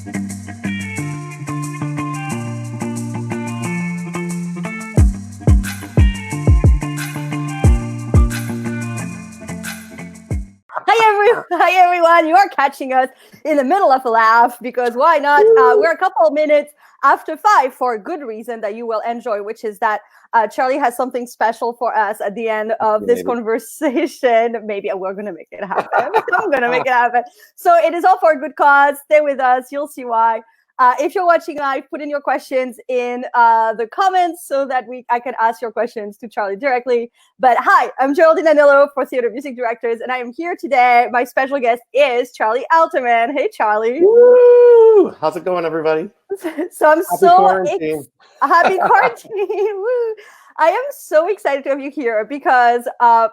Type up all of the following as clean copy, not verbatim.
Hi everyone, you are catching us in the middle of a laugh because why not? We're a couple of minutes after 5 for a good reason that you will enjoy, which is that Charlie has something special for us at the end of this conversation. Maybe we're going to make it happen. I'm going to make it happen. So it is all for a good cause. Stay with us. You'll see why. If you're watching live, put in your questions in the comments so that I can ask your questions to Charlie directly. But hi, I'm Geraldine for Theater Music Directors, and I am here today. My special guest is Charlie Alterman. Hey, Charlie. Woo! How's it going, everybody? So I'm happy quarantine. Woo! I am so excited to have you here because I'm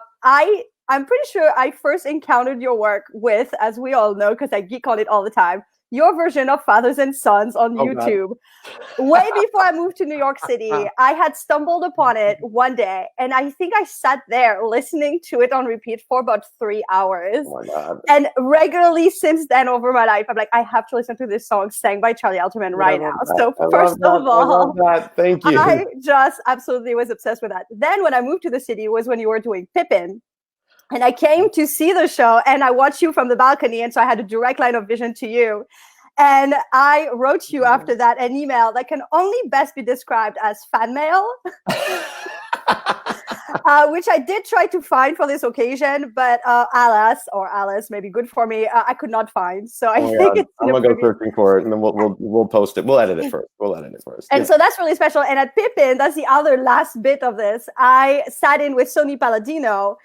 pretty sure I first encountered your work with, as we all know, because I geek on it all the time, your version of Fathers and Sons on YouTube. Way before I moved to New York City, I had stumbled upon it one day, and I think I sat there listening to it on repeat for about 3 hours. Oh my God. And regularly since then over my life, I'm like, I have to listen to this song sang by Charlie Alterman right now. So first of all, thank you. I just absolutely was obsessed with that. Then when I moved to the city was when you were doing Pippin. And I came to see the show and I watched you from the balcony. And so I had a direct line of vision to you. And I wrote you after that an email that can only best be described as fan mail, which I did try to find for this occasion. But Alice, maybe good for me, I could not find. So I think I'm going to go searching for it and then we'll post it. We'll edit it first. And so that's really special. And at Pippin, that's the other last bit of this. I sat in with Sonny Palladino.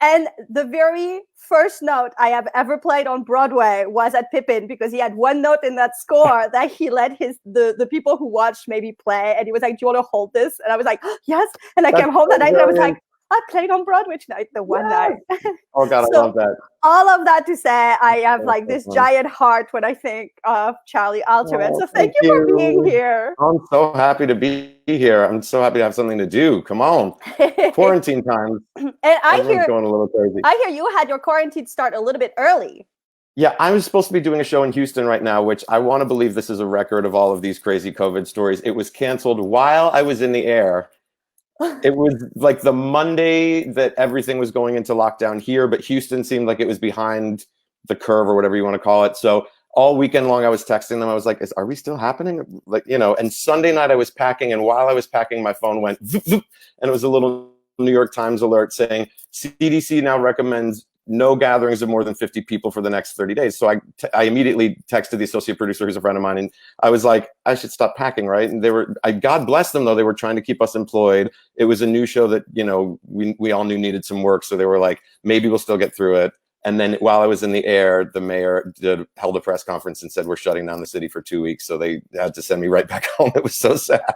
And the very first note I have ever played on Broadway was at Pippin because he had one note in that score that he let the people who watched maybe play. And he was like, do you want to hold this? And I was like, yes. And I came home that night and I was like, I played on Broadway tonight, the one night. Oh God, So, I love that. all of that to say, I have like this giant heart when I think of Charlie Alterman. So thank you for being here. I'm so happy to be here. I'm so happy to have something to do. Come on. Quarantine times. And everyone's going a little crazy. I hear you had your quarantine start a little bit early. Yeah, I was supposed to be doing a show in Houston right now, which I want to believe this is a record of all of these crazy COVID stories. It was canceled while I was in the air. It was like the Monday that everything was going into lockdown here, but Houston seemed like it was behind the curve or whatever you want to call it. So all weekend long, I was texting them. I was like, are we still happening? Like, and Sunday night I was packing, and while I was packing, my phone went zoop, zoop, and it was a little New York Times alert saying CDC now recommends no gatherings of more than 50 people for the next 30 days. So I immediately texted the associate producer, who's a friend of mine, and I was like, I should stop packing, right? And God bless them, though, they were trying to keep us employed. It was a new show that, we all knew needed some work. So they were like, maybe we'll still get through it. And then while I was in the air, the mayor held a press conference and said, we're shutting down the city for 2 weeks. So they had to send me right back home. It was so sad.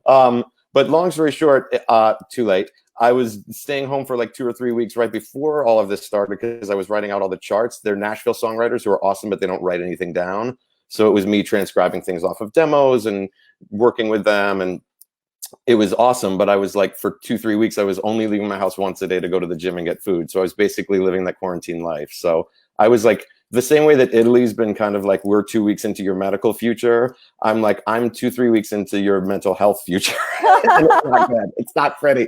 But long story short, too late. I was staying home for like 2 or 3 weeks right before all of this started because I was writing out all the charts. They're Nashville songwriters who are awesome, but they don't write anything down. So it was me transcribing things off of demos and working with them. And it was awesome. But I was like, for 2-3 weeks, I was only leaving my house once a day to go to the gym and get food. So I was basically living that quarantine life. So I was like, the same way that Italy's been kind of like, we're 2 weeks into your medical future. I'm like, I'm 2-3 weeks into your mental health future. It's not bad. It's not pretty.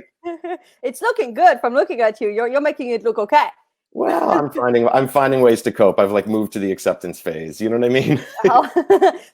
It's looking good from looking at you. You're making it look okay. Well, I'm finding ways to cope. I've like moved to the acceptance phase. You know what I mean?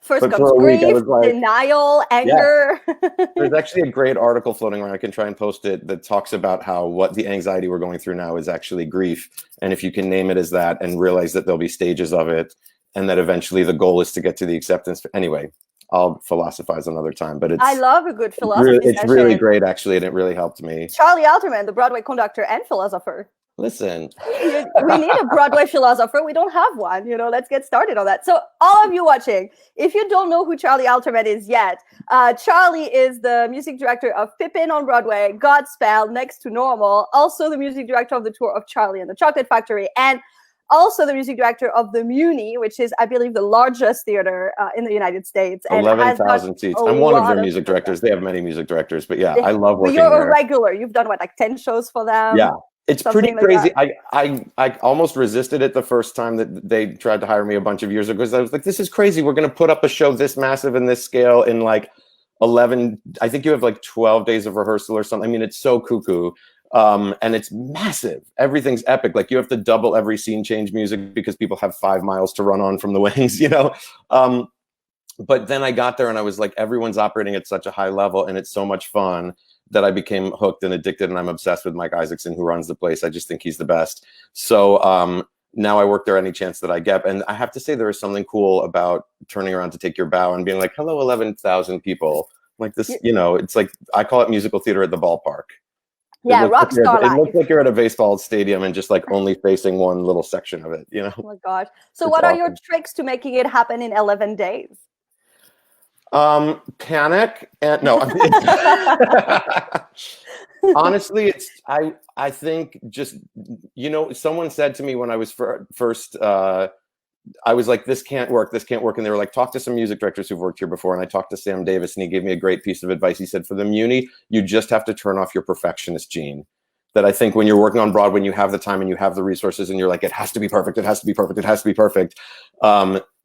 First comes grief, denial, anger. Yeah. There's actually a great article floating around. I can try and post it that talks about how what the anxiety we're going through now is actually grief. And if you can name it as that and realize that there'll be stages of it and that eventually the goal is to get to the acceptance. Anyway, I'll philosophize another time, but I love a good philosophy It's really great, actually, and it really helped me. Charlie Alterman, the Broadway conductor and philosopher. Listen, we need a Broadway philosopher. We don't have one. Let's get started on that. So all of you watching, if you don't know who Charlie Alterman is yet, Charlie is the music director of Pippin on Broadway, Godspell, Next to Normal, also the music director of the tour of Charlie and the Chocolate Factory, and also the music director of the Muni, which is, I believe, the largest theater in the United States. 11,000 seats. I'm one of their music directors. They have many music directors, but yeah, I love working there. You're a regular. You've done, what, like 10 shows for them? Yeah. It's pretty something like crazy. that. I almost resisted it the first time that they tried to hire me a bunch of years ago, because I was like, this is crazy. We're going to put up a show this massive and this scale in like 11, I think you have like 12 days of rehearsal or something. I mean, it's so cuckoo. And it's massive. Everything's epic. Like you have to double every scene change music because people have 5 miles to run on from the wings, you know? But then I got there and I was like, everyone's operating at such a high level and it's so much fun that I became hooked and addicted, and I'm obsessed with Mike Isaacson, who runs the place. I just think he's the best. So now I work there any chance that I get. And I have to say, there is something cool about turning around to take your bow and being like, hello, 11,000 people. Like this, you know, it's like, I call it musical theater at the ballpark. Yeah, rock star It life. looks like you're at a baseball stadium and just like only facing one little section of it, you know? Oh my gosh. So It's what are awesome. your tricks to making it happen in 11 days? Panic and no, honestly, I think just, you know, someone said to me when I was first, I was like, this can't work, and they were like, talk to some music directors who've worked here before. And I talked to Sam Davis, and he gave me a great piece of advice. He said, for the Muni, you just have to turn off your perfectionist gene. That I think when you're working on Broadway and you have the time and you have the resources and you're like, it has to be perfect, it has to be perfect, it has to be perfect.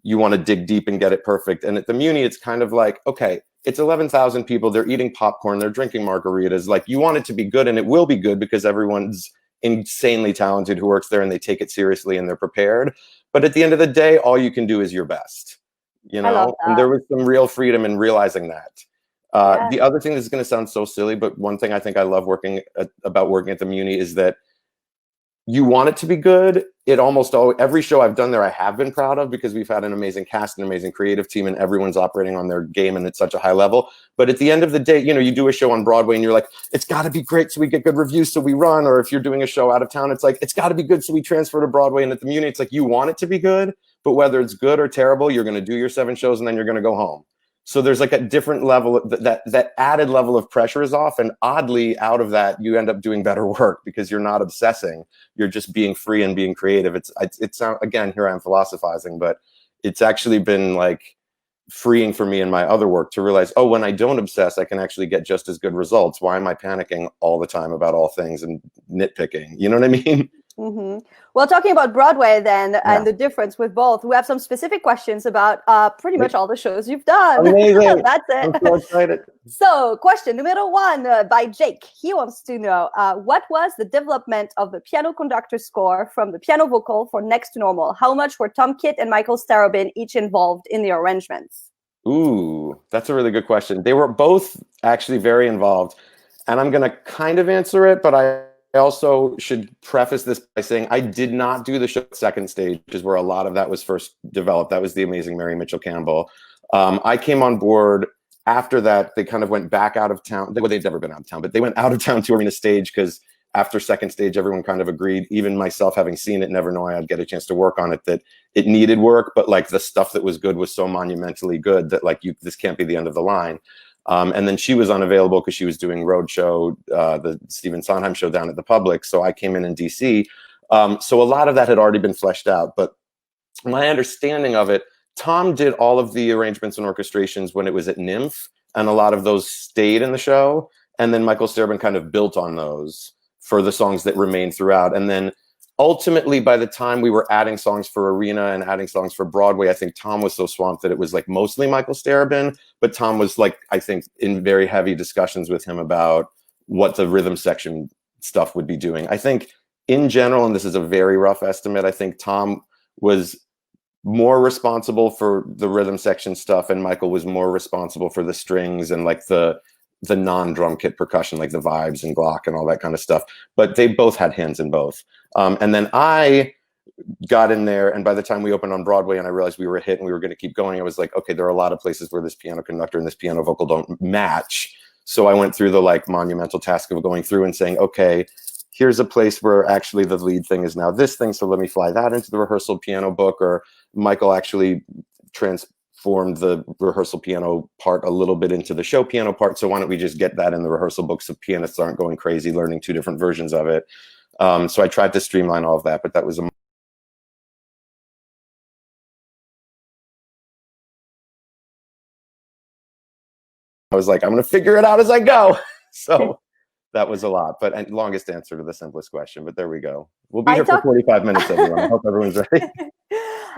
You want to dig deep and get it perfect. And at the Muni, it's kind of like, okay, it's 11,000 people. They're eating popcorn. They're drinking margaritas. Like, you want it to be good, and it will be good because everyone's insanely talented who works there and they take it seriously and they're prepared. But at the end of the day, all you can do is your best, you I love know? And that. there was some real freedom in realizing that. Yeah. The other thing that's going to sound so silly, but one thing I think I love about working at the Muni is that you want it to be good. It almost always, every show I've done there, I have been proud of because we've had an amazing cast, an amazing creative team, and everyone's operating on their game and at such a high level. But at the end of the day, you know, you do a show on Broadway and you're like, it's got to be great so we get good reviews so we run. Or if you're doing a show out of town, it's like, it's got to be good so we transfer to Broadway. And at the Muni, it's like, you want it to be good, but whether it's good or terrible, you're going to do your 7 shows and then you're going to go home. So there's like a different level, that added level of pressure is off. And oddly, out of that, you end up doing better work because you're not obsessing. You're just being free and being creative. It's again, here I am philosophizing, but it's actually been like freeing for me in my other work to realize, oh, when I don't obsess, I can actually get just as good results. Why am I panicking all the time about all things and nitpicking? You know what I mean? Mm-hmm. Well, talking about Broadway then, Yeah. and the difference with both, we have some specific questions about pretty much all the shows you've done. Amazing. That's it. I'm so excited. So, question number 1 by Jake. He wants to know what was the development of the piano conductor score from the piano vocal for Next to Normal? How much were Tom Kitt and Michael Starobin each involved in the arrangements? Ooh, that's a really good question. They were both actually very involved, and I'm going to kind of answer it, but I also should preface this by saying I did not do the show second stage, which is where a lot of that was first developed. That was the amazing Mary Mitchell Campbell. I came on board after that. They kind of went back out of town. Well, they'd never been out of town, but they went out of town to Arena Stage because after second stage, everyone kind of agreed, even myself having seen it, never knowing I'd get a chance to work on it, that it needed work, but like the stuff that was good was so monumentally good that like this can't be the end of the line. And then she was unavailable because she was doing Roadshow, the Stephen Sondheim show down at the Public. So I came in DC. So a lot of that had already been fleshed out. But my understanding of it, Tom did all of the arrangements and orchestrations when it was at Nymph, and a lot of those stayed in the show. And then Michael Starobin kind of built on those for the songs that remained throughout. And then ultimately, by the time we were adding songs for Arena and adding songs for Broadway, I think Tom was so swamped that it was like mostly Michael Starobin. But Tom was like, I think, in very heavy discussions with him about what the rhythm section stuff would be doing. I think in general, and this is a very rough estimate, I think Tom was more responsible for the rhythm section stuff, and Michael was more responsible for the strings and like the non-drum kit percussion, like the vibes and Glock and all that kind of stuff. But they both had hands in both. And then I got in there, and by the time we opened on Broadway and I realized we were a hit and we were going to keep going, I was like, okay, there are a lot of places where this piano conductor and this piano vocal don't match. So I went through the like monumental task of going through and saying, okay, here's a place where actually the lead thing is now this thing, so let me fly that into the rehearsal piano book. Or Michael actually transformed the rehearsal piano part a little bit into the show piano part, so why don't we just get that in the rehearsal book so pianists aren't going crazy learning 2 different versions of it. So I tried to streamline all of that, but that was I was like, I'm going to figure it out as I go. So That was a lot, but and longest answer to the simplest question. But there we go. We'll be I here for talk- 45 minutes, everyone. I hope everyone's ready.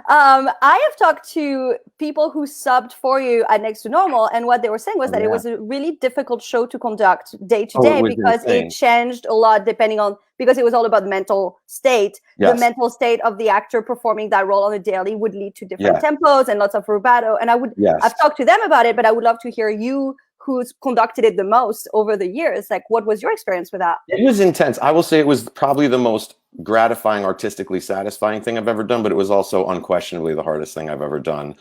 I have talked to people who subbed for you at Next to Normal, and what they were saying was that it was a really difficult show to conduct day to day because it changed a lot depending on, because it was all about the mental state. The mental state of the actor performing that role on a daily would lead to different tempos and lots of rubato. And I've talked to them about it, but I would love to hear you, who's conducted it the most over the years. Like, what was your experience with that? It was intense. I will say it was probably the most gratifying, artistically satisfying thing I've ever done, but it was also unquestionably the hardest thing I've ever done.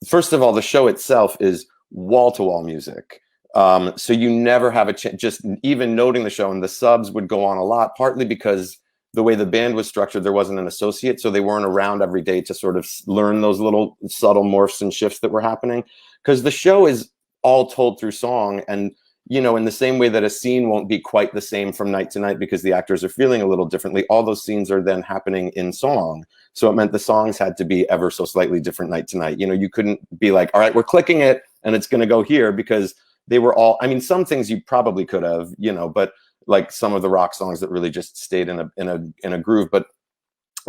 First of all, the show itself is wall-to-wall music. So you never have a chance, just even noting the show, and the subs would go on a lot, partly because the way the band was structured, there wasn't an associate, so they weren't around every day to sort of learn those little subtle morphs and shifts that were happening. Because the show is all told through song, and you know, in the same way that a scene won't be quite the same from night to night because the actors are feeling a little differently, all those scenes are then happening in song. So it meant the songs had to be ever so slightly different night to night. You know, you couldn't be like, all right, we're clicking it and it's going to go here, because they were all, I mean, some things you probably could have, you know, but like some of the rock songs that really just stayed in a groove. But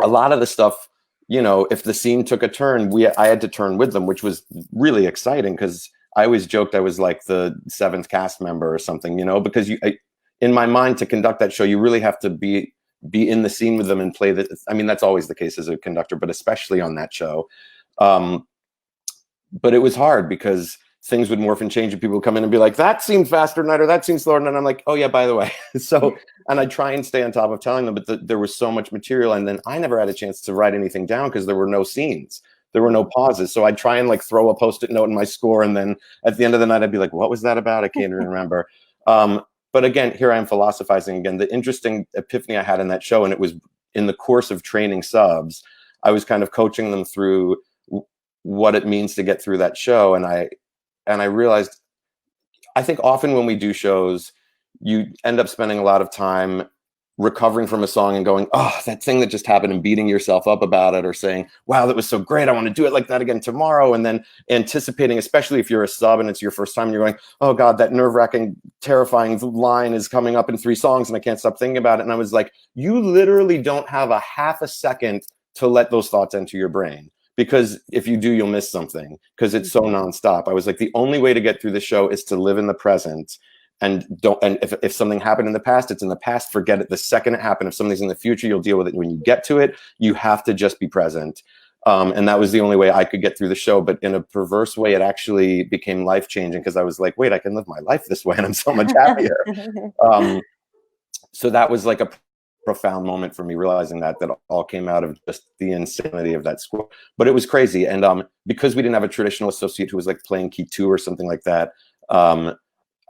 a lot of the stuff, you know, if the scene took a turn, I had to turn with them, which was really exciting, because I always joked I was like the seventh cast member or something, you know, because in my mind, to conduct that show, you really have to be in the scene with them and play that. I mean, that's always the case as a conductor, but especially on that show. But it was hard because things would morph and change, and people would come in and be like, that seemed faster tonight, or that seemed slower. And I'm like, oh yeah, by the way. So, and I try and stay on top of telling them, but there was so much material. And then I never had a chance to write anything down because there were no scenes. There were no pauses. So I'd try and like throw a Post-it note in my score. And then at the end of the night, I'd be like, what was that about? I can't even remember. But again, here I am philosophizing again. The interesting epiphany I had in that show, and it was in the course of training subs, I was kind of coaching them through what it means to get through that show. And I realized, I think often when we do shows, you end up spending a lot of time recovering from a song and going, oh, that thing that just happened, and beating yourself up about it, or saying, wow, that was so great, I want to do it like that again tomorrow. And then anticipating, especially if you're a sub and it's your first time, and you're going, oh God, that nerve-wracking, terrifying line is coming up in 3 songs and I can't stop thinking about it. And I was like, you literally don't have a half a second to let those thoughts enter your brain, because if you do, you'll miss something, because it's so nonstop. I was like, the only way to get through the show is to live in the present. And if something happened in the past, it's in the past. Forget it the second it happened. If something's in the future, you'll deal with it when you get to it. You have to just be present. And that was the only way I could get through the show. But in a perverse way, it actually became life-changing, because I was like, wait, I can live my life this way, and I'm so much happier. So that was like a profound moment for me, realizing that all came out of just the insanity of that score. But it was crazy. And because we didn't have a traditional associate who was like playing key 2 or something like that,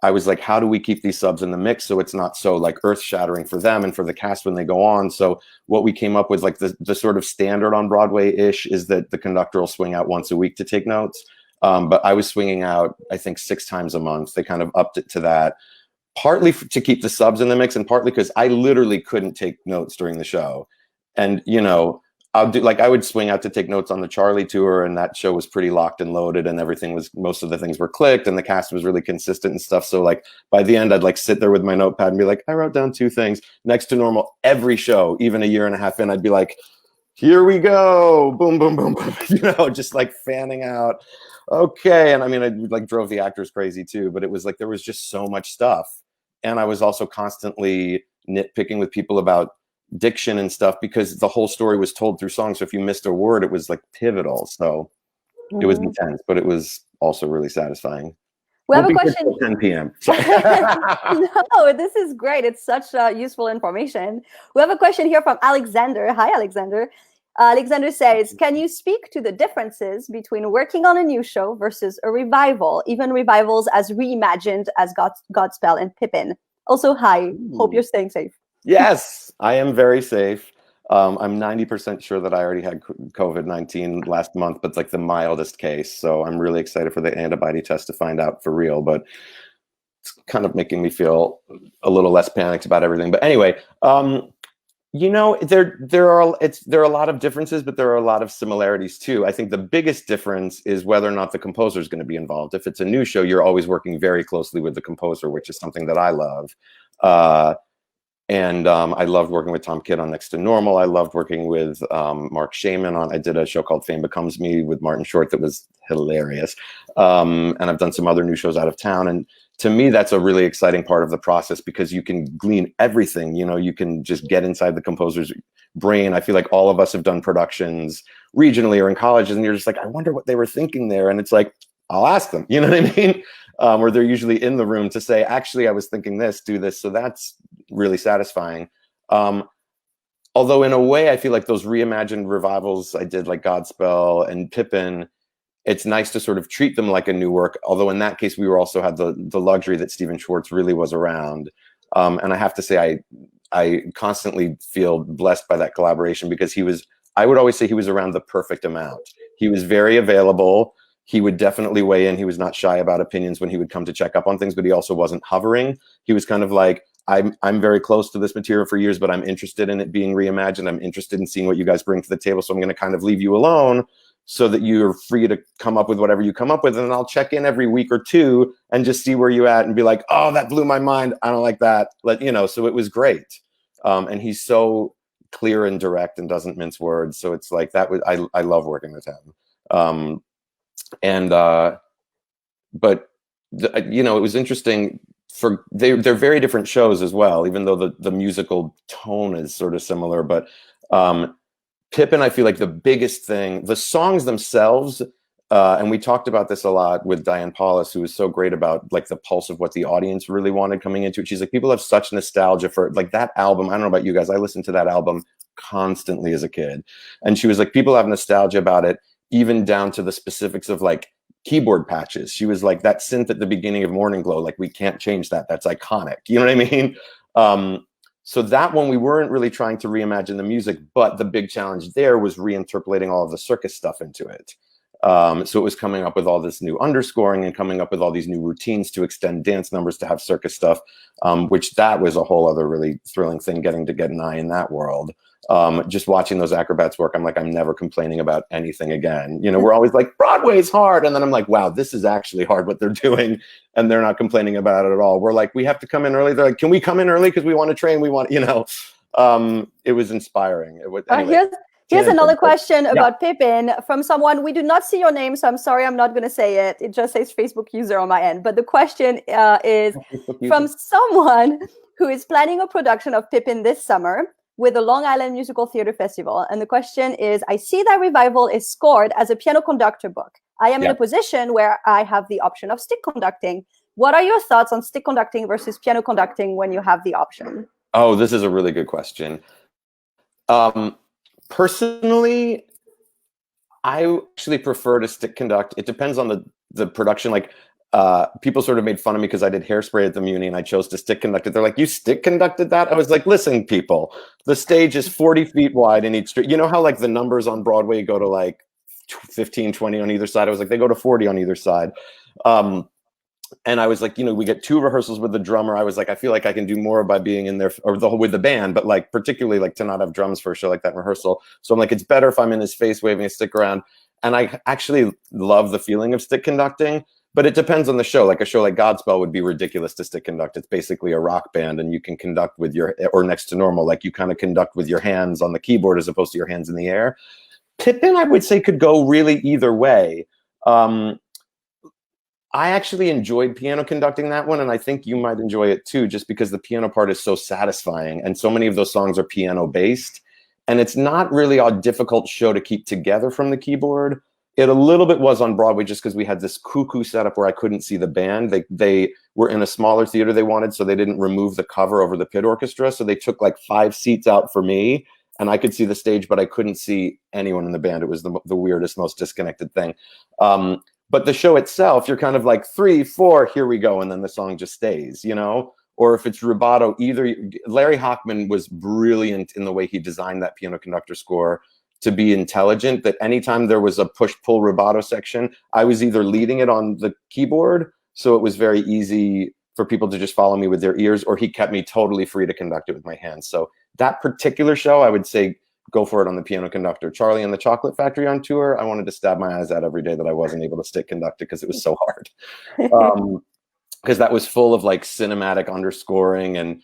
I was like, how do we keep these subs in the mix so it's not so like earth-shattering for them and for the cast when they go on? So what we came up with, like the sort of standard on Broadway-ish, is that the conductor will swing out once a week to take notes. But I was swinging out, I think, 6 times a month. They kind of upped it to that, partly to keep the subs in the mix, and partly because I literally couldn't take notes during the show. And, you know, I would swing out to take notes on the Charlie tour, and that show was pretty locked and loaded, and most of the things were clicked, and the cast was really consistent and stuff. So like by the end, I'd like sit there with my notepad and be like, I wrote down 2 things. Next to Normal, every show, even a year and a half in, I'd be like, here we go, boom, boom, boom, boom, you know, just like fanning out. Okay. And I mean, I like drove the actors crazy too, but it was like, there was just so much stuff. And I was also constantly nitpicking with people about diction and stuff, because the whole story was told through song. So if you missed a word, it was like pivotal. So it was intense, but it was also really satisfying. We have a question. 10 p.m. No, this is great. It's such useful information. We have a question here from Alexander. Hi, Alexander. Alexander says, can you speak to the differences between working on a new show versus a revival, even revivals as reimagined as Godspell and Pippin? Also, hi. Hope you're staying safe. Yes, I am very safe. I'm 90% sure that I already had COVID-19 last month, but it's like the mildest case. So I'm really excited for the antibody test to find out for real, but it's kind of making me feel a little less panicked about everything. But anyway, There are a lot of differences, but there are a lot of similarities too. I think the biggest difference is whether or not the composer is going to be involved. If it's a new show, you're always working very closely with the composer, which is something that I love. And I loved working with Tom Kidd on Next to Normal. I loved working with Mark Shaman on. I did a show called Fame Becomes Me with Martin Short that was hilarious. And I've done some other new shows out of town. And to me, that's a really exciting part of the process because you can glean everything. You can just get inside the composer's brain. I feel like all of us have done productions regionally or in colleges, and you're just like, I wonder what they were thinking there. And it's like, I'll ask them. You know what I mean? Or they're usually in the room to say, actually, I was thinking this, do this. So that's really satisfying. Although in a way, I feel like those reimagined revivals I did, like Godspell and Pippin, it's nice to sort of treat them like a new work. Although in that case, we also had the luxury that Stephen Schwartz really was around. And I have to say, I constantly feel blessed by that collaboration because I would always say he was around the perfect amount. He was very available. He would definitely weigh in. He was not shy about opinions when he would come to check up on things, but he also wasn't hovering. He was kind of like, I'm very close to this material for years, but I'm interested in it being reimagined. I'm interested in seeing what you guys bring to the table. So I'm going to kind of leave you alone so that you're free to come up with whatever you come up with. And then I'll check in every week or two and just see where you're at and be like, oh, that blew my mind. I don't like that. So it was great. And he's so clear and direct and doesn't mince words. So it's like I love working with him. But it was interesting they're very different shows as well, even though the musical tone is sort of similar. But Pippin, I feel like the biggest thing, the songs themselves, and we talked about this a lot with Diane Paulus, who was so great about like the pulse of what the audience really wanted coming into it. She's like, people have such nostalgia for like that album. I don't know about you guys. I listened to that album constantly as a kid. And she was like, people have nostalgia about it, even down to the specifics of like keyboard patches. She was like, that synth at the beginning of Morning Glow, like we can't change that. That's iconic. You know what I mean? So that one, we weren't really trying to reimagine the music, but the big challenge there was reinterpolating all of the circus stuff into it. So it was coming up with all this new underscoring and coming up with all these new routines to extend dance numbers to have circus stuff, which that was a whole other really thrilling thing, getting to get an eye in that world. Just watching those acrobats work, I'm like, I'm never complaining about anything again. We're always like, Broadway's hard. And then I'm like, wow, this is actually hard what they're doing. And they're not complaining about it at all. We're like, we have to come in early. They're like, can we come in early? Because we want to train. We want, it was inspiring. Anyway. Here's another question about Pippin from someone. We do not see your name, so I'm sorry, I'm not going to say it. It just says Facebook user on my end. But the question is from someone who is planning a production of Pippin this summer with the Long Island Musical Theater Festival. And the question is, I see that Revival is scored as a piano conductor book. I am in a position where I have the option of stick conducting. What are your thoughts on stick conducting versus piano conducting when you have the option? Oh, this is a really good question. Personally, I actually prefer to stick conduct. It depends on the production. Like people sort of made fun of me because I did Hairspray at the Muni and I chose to stick conduct it. They're like, you stick conducted that? I was like, listen, people, the stage is 40 feet wide in each street. You know how like the numbers on Broadway go to like 15, 20 on either side? I was like, they go to 40 on either side. And I was like, we get 2 rehearsals with the drummer. I was like, I feel like I can do more by being in there with the band, but like particularly like to not have drums for a show like that in rehearsal. So I'm like, it's better if I'm in his face waving a stick around. And I actually love the feeling of stick conducting, but it depends on the show. Like a show like Godspell would be ridiculous to stick conduct. It's basically a rock band and you can conduct with or Next to Normal, like you kind of conduct with your hands on the keyboard as opposed to your hands in the air. Pippin, I would say, could go really either way. I actually enjoyed piano conducting that one, and I think you might enjoy it too, just because the piano part is so satisfying, and so many of those songs are piano-based, and it's not really a difficult show to keep together from the keyboard. It a little bit was on Broadway just because we had this cuckoo setup where I couldn't see the band. They were in a smaller theater they wanted, so they didn't remove the cover over the pit orchestra, so they took like 5 seats out for me, and I could see the stage, but I couldn't see anyone in the band. It was the weirdest, most disconnected thing. But the show itself, you're kind of like 3, 4, here we go. And then the song just stays, or if it's rubato, Larry Hochman was brilliant in the way he designed that piano conductor score to be intelligent, that anytime there was a push-pull rubato section, I was either leading it on the keyboard. So it was very easy for people to just follow me with their ears, or he kept me totally free to conduct it with my hands. So that particular show, I would say go for it on the piano conductor. Charlie and the Chocolate Factory on tour, I wanted to stab my eyes out every day that I wasn't able to stick conductor because it was so hard. Because that was full of like cinematic underscoring and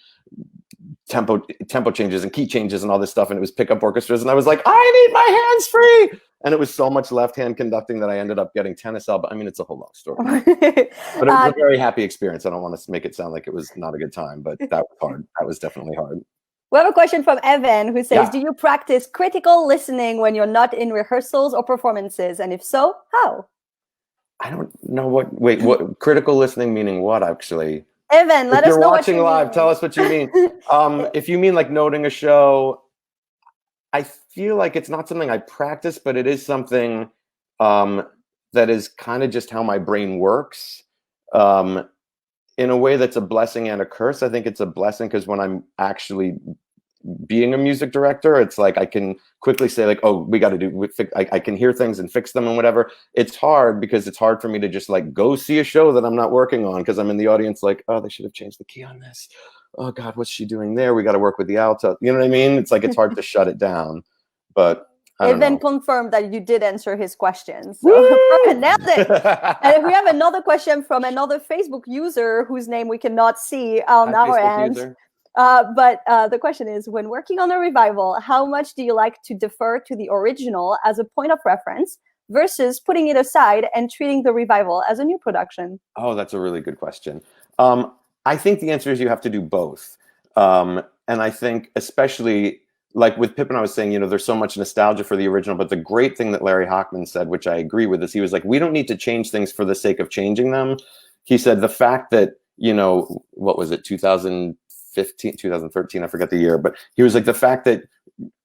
tempo changes and key changes and all this stuff, and it was pickup orchestras, and I was like, I need my hands free, and it was so much left hand conducting that I ended up getting tennis elbow. I mean, it's a whole long story, but it was a very happy experience. I don't want to make it sound like it was not a good time, but that was hard. That was definitely hard. We have a question from Evan who says, do you practice critical listening when you're not in rehearsals or performances, and if so, how? I don't know what critical listening meaning what actually. Evan, let us know. If you're watching live, tell us what you mean. If you mean like noting a show, I feel like it's not something I practice, but it is something that is kind of just how my brain works. In a way that's a blessing and a curse. I think it's a blessing because when I'm actually being a music director, it's like I can quickly say like, oh, we got to do, I can hear things and fix them and whatever. It's hard because it's hard for me to just like go see a show that I'm not working on because I'm in the audience like, oh, they should have changed the key on this. Oh God, what's she doing there? We got to work with the alto. You know what I mean? It's like, it's hard to shut it down, but it then confirmed that you did answer his questions. So nailed it. And we have another question from another Facebook user whose name we cannot see on our end. But the question is, when working on a revival, how much do you like to defer to the original as a point of reference versus putting it aside and treating the revival as a new production? Oh, that's a really good question. I think the answer is you have to do both. And I think especially like with Pippin, I was saying, you know, there's so much nostalgia for the original, but the great thing that Larry Hochman said, which I agree with, is he was like, we don't need to change things for the sake of changing them. He said the fact that, you know, what was it, 2015, 2013, I forget the year, but he was like, the fact that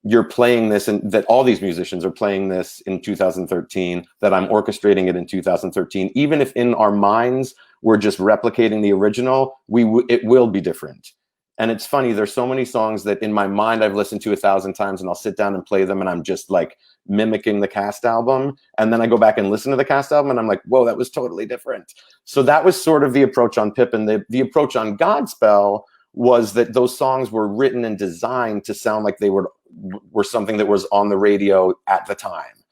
you're playing this and that all these musicians are playing this in 2013, that I'm orchestrating it in 2013, even if in our minds we're just replicating the original, it will be different. And it's funny, there's so many songs that in my mind I've listened to 1,000 times and I'll sit down and play them and I'm just like mimicking the cast album. And then I go back and listen to the cast album and I'm like, whoa, that was totally different. So that was sort of the approach on Pippin. The approach on Godspell was that those songs were written and designed to sound like they were something that was on the radio at the time.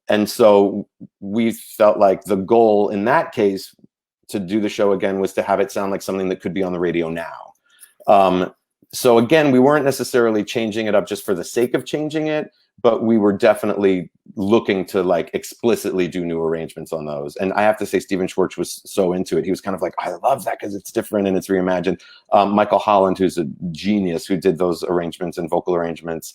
And so we felt like the goal in that case to do the show again was to have it sound like something that could be on the radio now. So again, we weren't necessarily changing it up just for the sake of changing it, but we were definitely looking to like explicitly do new arrangements on those. And I have to say, Stephen Schwartz was so into it. He was kind of like, I love that because it's different and it's reimagined. Michael Holland, who's a genius, who did those arrangements and vocal arrangements.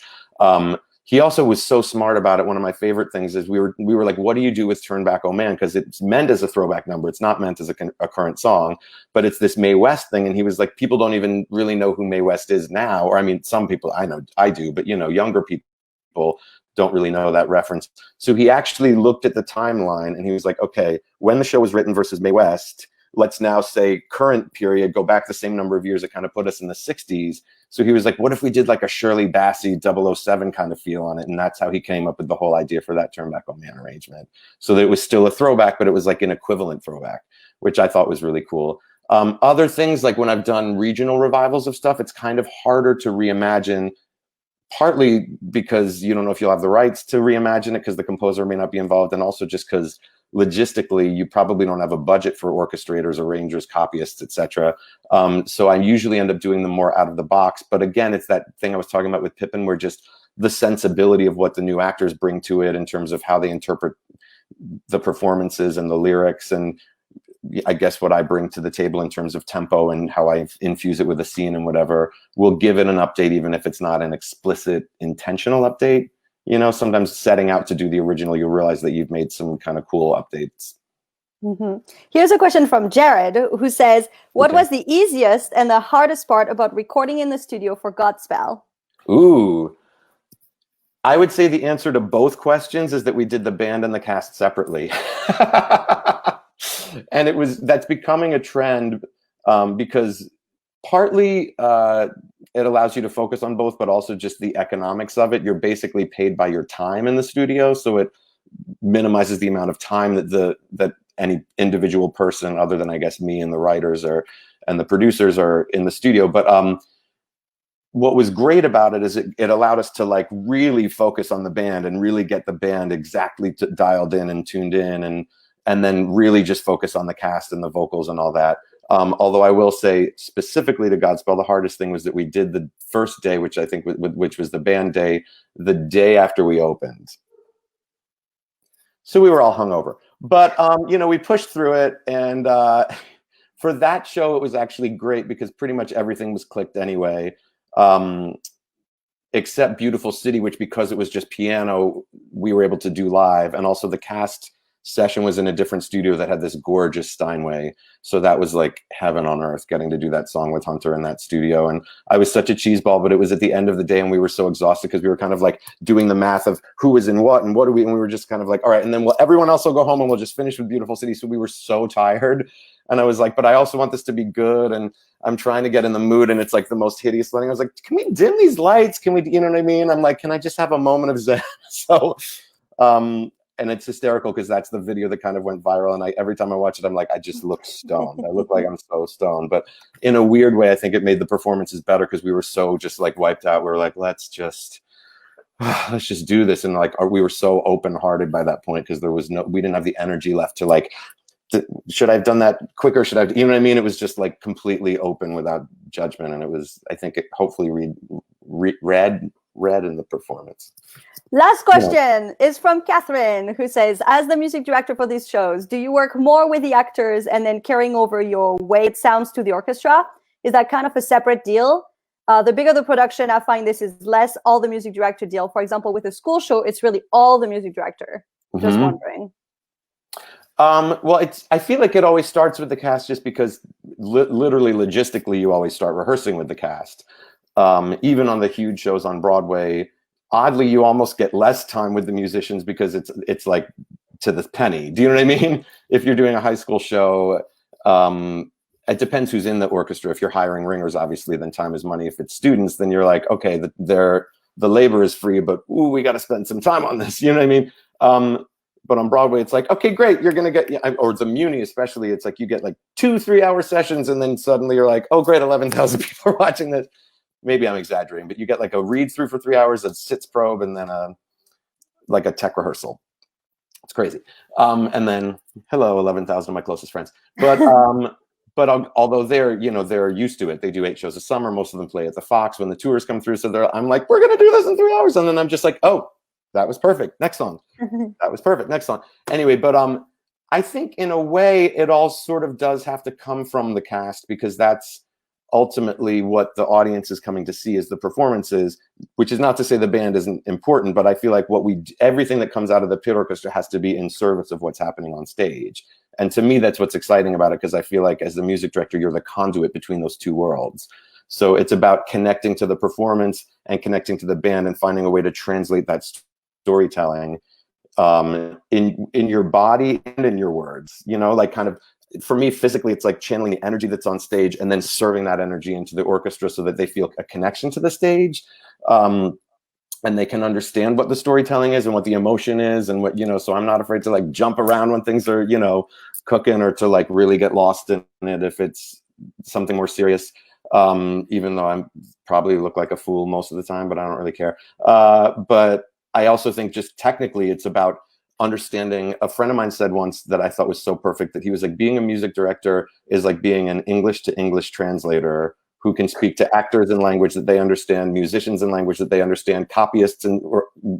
He also was so smart about it. One of my favorite things is we were like, what do you do with Turn Back, Oh Man? Because it's meant as a throwback number. It's not meant as a current song, but it's this Mae West thing. And he was like, people don't even really know who Mae West is now. Or I mean, some people, I know I do, but you know, younger people don't really know that reference. So he actually looked at the timeline and he was like, okay, when the show was written versus Mae West, let's now say current period, go back the same number of years that kind of put us in the 60s. So he was like, what if we did like a Shirley Bassey 007 kind of feel on it? And that's how he came up with the whole idea for that Turn Back, Oh Man arrangement. So that it was still a throwback, but it was like an equivalent throwback, which I thought was really cool. Other things, like when I've done regional revivals of stuff, it's kind of harder to reimagine, partly because you don't know if you'll have the rights to reimagine it because the composer may not be involved, and also just because logistically you probably don't have a budget for orchestrators, arrangers, copyists, etc. So I usually end up doing them more out of the box. But again, it's that thing I was talking about with Pippin, where just the sensibility of what the new actors bring to it in terms of how they interpret the performances and the lyrics, and I guess what I bring to the table in terms of tempo and how I infuse it with a scene and whatever, will give it an update, even if it's not an explicit intentional update. You know, sometimes setting out to do the original, you'll realize that you've made some kind of cool updates. Mm-hmm. Here's a question from Jared, who says, what was the easiest and the hardest part about recording in the studio for Godspell? Ooh, I would say the answer to both questions is that we did the band and the cast separately. And that's becoming a trend because partly it allows you to focus on both, but also just the economics of it. You're basically paid by your time in the studio, so it minimizes the amount of time that any individual person, other than I guess me and the writers and the producers, are in the studio. But what was great about it is it allowed us to like really focus on the band and really get the band exactly dialed in and tuned in, and then really just focus on the cast and the vocals and all that. Although I will say specifically to Godspell, the hardest thing was that we did the first day, which I think which was the band day, the day after we opened. So we were all hungover, but we pushed through it, and for that show it was actually great because pretty much everything was clicked anyway, except Beautiful City, which because it was just piano, we were able to do live, and also the cast session was in a different studio that had this gorgeous Steinway. So that was like heaven on earth, getting to do that song with Hunter in that studio. And I was such a cheeseball, but it was at the end of the day and we were so exhausted because we were kind of like doing the math of who was in what and what do we, and we were just kind of like, all right, and then everyone else will go home and we'll just finish with Beautiful City. So we were so tired. And I was like, but I also want this to be good. And I'm trying to get in the mood. And it's like the most hideous lighting. I was like, can we dim these lights? Can we, you know what I mean? I'm like, can I just have a moment of zen? So, and it's hysterical because that's the video that kind of went viral. And every time I watch it, I'm like, I just look stoned. I look like I'm so stoned. But in a weird way, I think it made the performances better because we were so just like wiped out. We were like, let's just do this. And like, we were so open-hearted by that point because we didn't have the energy left to like, should I have done that quicker? Should I have, you know what I mean? It was just like completely open without judgment. And it was, I think it hopefully read in the performance. Last question is from Catherine, who says, as the music director for these shows, do you work more with the actors and then carrying over your way it sounds to the orchestra? Is that kind of a separate deal? The bigger the production, I find this is less all the music director deal. For example, with a school show, it's really all the music director. Just wondering. Well, I feel like it always starts with the cast just because literally logistically, you always start rehearsing with the cast. Even on the huge shows on Broadway, oddly, you almost get less time with the musicians because it's like to the penny. Do you know what I mean? If you're doing a high school show, it depends who's in the orchestra. If you're hiring ringers, obviously, then time is money. If it's students, then you're like, okay, the labor is free, but we got to spend some time on this. You know what I mean? But on Broadway, it's like, okay, great, you're going to get, or the Muni especially, it's like you get like 2-3 hour sessions and then suddenly you're like, oh, great, 11,000 people are watching this. Maybe I'm exaggerating, but you get like a read through for 3 hours, a sits probe, and then like a tech rehearsal. It's crazy. And then, hello, 11,000 of my closest friends. But although they're used to it, they do 8 shows a summer. Most of them play at the Fox when the tours come through. So I'm like, we're going to do this in 3 hours. And then I'm just like, oh, that was perfect. Next song. That was perfect. Next song. Anyway, but I think in a way it all sort of does have to come from the cast because that's ultimately what the audience is coming to see is the performances, which is not to say the band isn't important, but I feel like everything that comes out of the pit orchestra has to be in service of what's happening on stage. And to me, that's what's exciting about it because I feel like as the music director, you're the conduit between those two worlds. So it's about connecting to the performance and connecting to the band and finding a way to translate that storytelling in your body and in your words, like kind of, for me, physically, it's like channeling the energy that's on stage and then serving that energy into the orchestra so that they feel a connection to the stage. And they can understand what the storytelling is and what the emotion is and what, so I'm not afraid to like jump around when things are, cooking or to like really get lost in it if it's something more serious. Even though I probably look like a fool most of the time, but I don't really care. But I also think just technically it's about understanding. A friend of mine said once that I thought was so perfect that he was like, being a music director is like being an English to English translator who can speak to actors in language that they understand, musicians in language that they understand, copyists in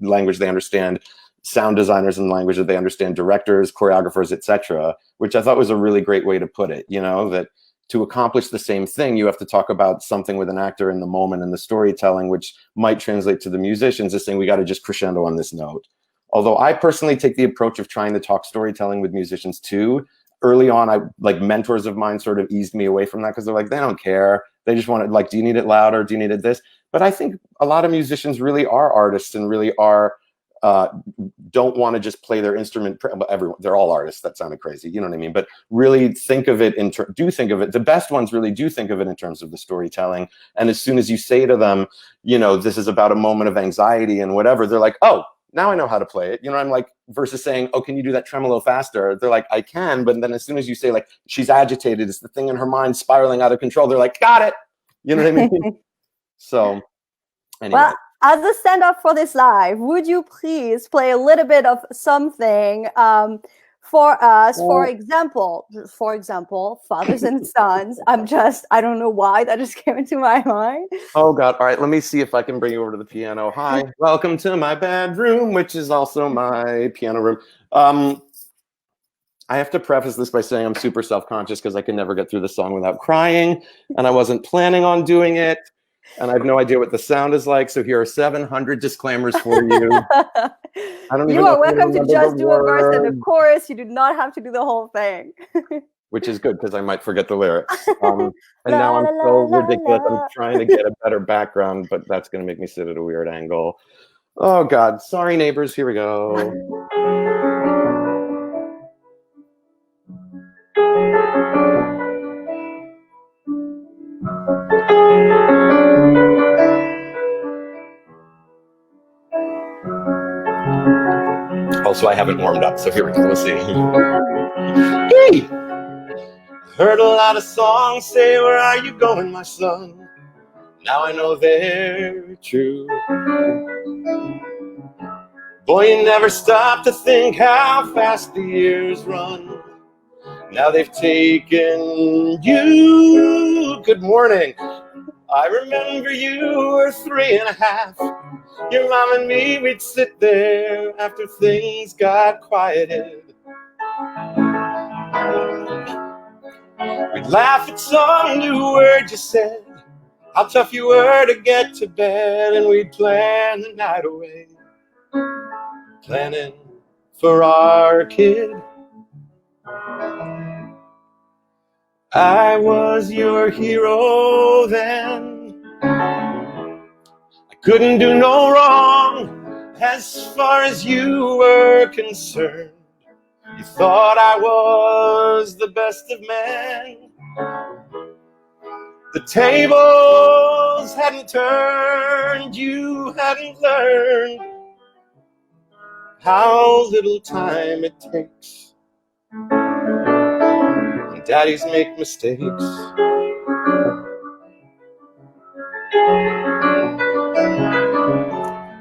language they understand, sound designers in language that they understand, directors, choreographers, etc., which I thought was a really great way to put it, that to accomplish the same thing, you have to talk about something with an actor in the moment and the storytelling, which might translate to the musicians as saying, we got to just crescendo on this note. Although I personally take the approach of trying to talk storytelling with musicians too. Early on, mentors of mine sort of eased me away from that because they're like, they don't care. They just want to like, do you need it louder? Do you need it this? But I think a lot of musicians really are artists and really are, don't want to just play their instrument. They're all artists. That sounded crazy. You know what I mean? But really think of it the best ones really do think of it in terms of the storytelling. And as soon as you say to them, this is about a moment of anxiety and whatever, they're like, oh, now I know how to play it. I'm like, versus saying, oh, can you do that tremolo faster? They're like, I can. But then as soon as you say like, she's agitated, it's the thing in her mind spiraling out of control. They're like, got it. You know what I mean? So anyway. Well, as a stand-up for this live, would you please play a little bit of something for us? For example, Fathers and Sons. I don't know why that just came into my mind. Oh God! All right, let me see if I can bring you over to the piano. Hi, welcome to my bedroom, which is also my piano room. I have to preface this by saying I'm super self-conscious because I can never get through the song without crying, and I wasn't planning on doing it, and I have no idea what the sound is like. So here are 700 disclaimers for you. I don't You even know are welcome to just do a verse and a words. chorus. You do not have to do the whole thing. Which is good because I might forget the lyrics. And now I'm so ridiculous. I'm trying to get a better background, but that's going to make me sit at a weird angle. Oh God! Sorry, neighbors. Here we go. Also, I haven't warmed up, so here we go. We'll see. Hey! Heard a lot of songs say, "Where are you going, my son?" Now I know they're true. Boy, you never stop to think how fast the years run. Now they've taken you. Good morning. I remember you were 3.5. Your mom and me, we'd sit there after things got quieted. We'd laugh at some new word you said, how tough you were to get to bed, and we'd plan the night away, planning for our kid. I was your hero then. I couldn't do no wrong as far as you were concerned. You thought I was the best of men. The tables hadn't turned, you hadn't learned how little time it takes when daddies make mistakes.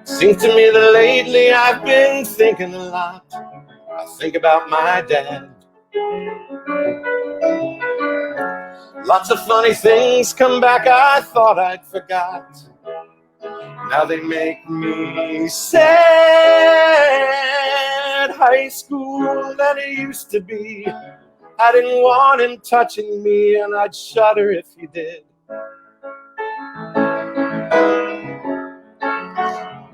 Seems to me that lately I've been thinking a lot. I think about my dad. Lots of funny things come back I thought I'd forgot. Now they make me sad. High school than it used to be. I didn't want him touching me, and I'd shudder if he did.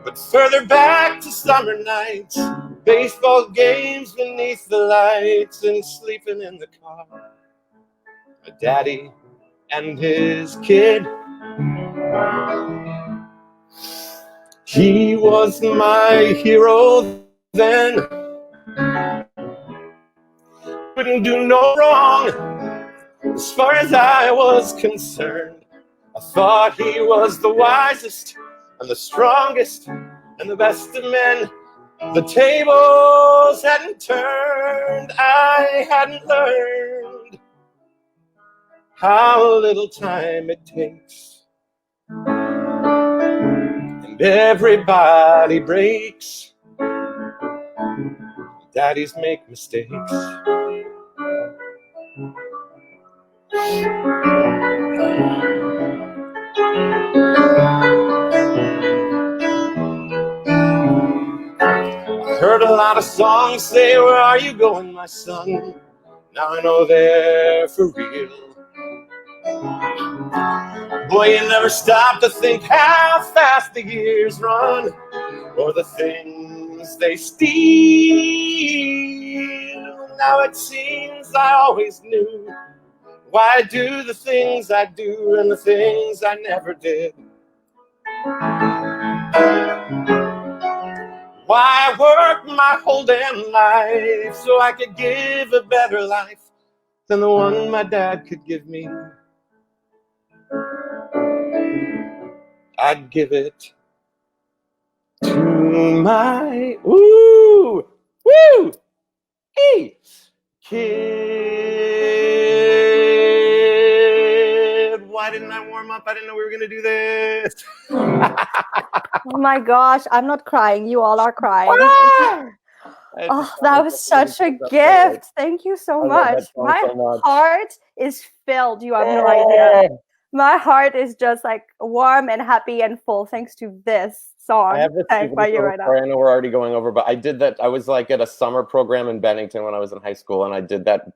But further back to summer nights, baseball games beneath the lights, and sleeping in the car. A daddy and his kid. He was my hero then. Couldn't do no wrong as far as I was concerned. I thought he was the wisest and the strongest and the best of men. The tables hadn't turned, I hadn't learned how little time it takes. And everybody breaks. Daddies make mistakes. I heard a lot of songs say, "Where are you going, my son?" Now I know they're for real. Boy, you never stop to think how fast the years run, or the things they steal. Now it seems I always knew why I do the things I do and the things I never did. Why I worked my whole damn life so I could give a better life than the one my dad could give me. I'd give it to my kid. Why didn't I warm up? I didn't know we were going to do this. Oh my gosh, I'm not crying. You all are crying. Oh, that was such a gift. Thank you so much. My heart is filled. You have no idea. My heart is just like warm and happy and full thanks to this song. I have this by you right now. I know we're already going over, but I did that. I was like at a summer program in Bennington when I was in high school, and I did that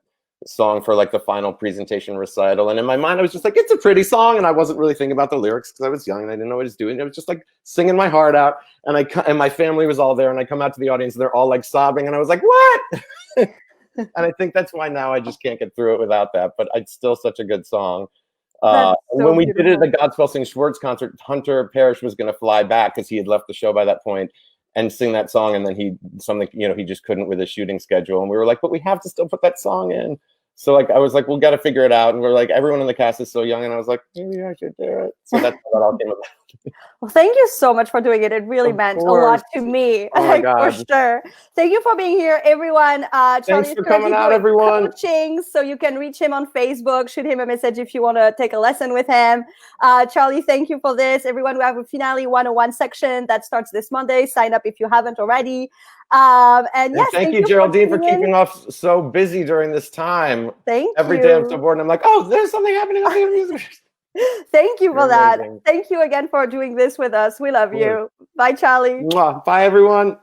song for like the final presentation recital. And in my mind, I was just like, it's a pretty song. And I wasn't really thinking about the lyrics because I was young and I didn't know what I was doing. I was just like singing my heart out. And my family was all there. And I come out to the audience and they're all like sobbing. And I was like, what? And I think that's why now I just can't get through it without that. But it's still such a good song. So when we did it at the Godspell Sing Schwartz concert, Hunter Parrish was going to fly back because he had left the show by that point and sing that song. And then he just couldn't with his shooting schedule. And we were like, but we have to still put that song in. So like, I was like, we'll got to figure it out. And we're like, everyone in the cast is so young. And I was like, maybe I should do it. So that's how that all came about. Well, thank you so much for doing it. It really meant a lot to me. Oh my God. For sure. Thank you for being here, everyone. Thanks for coming out, everyone. Coaching, so you can reach him on Facebook. Shoot him a message if you want to take a lesson with him. Charlie, thank you for this. Everyone, we have a Finale 101 section that starts this Monday. Sign up if you haven't already. And yes, thank you, Geraldine, for keeping us so busy during this time. Every day I'm so bored and I'm like, oh, there's something happening on the music. Thank you for that. Thank you again for doing this with us. We love you. Bye, Charlie. Mwah. Bye, everyone.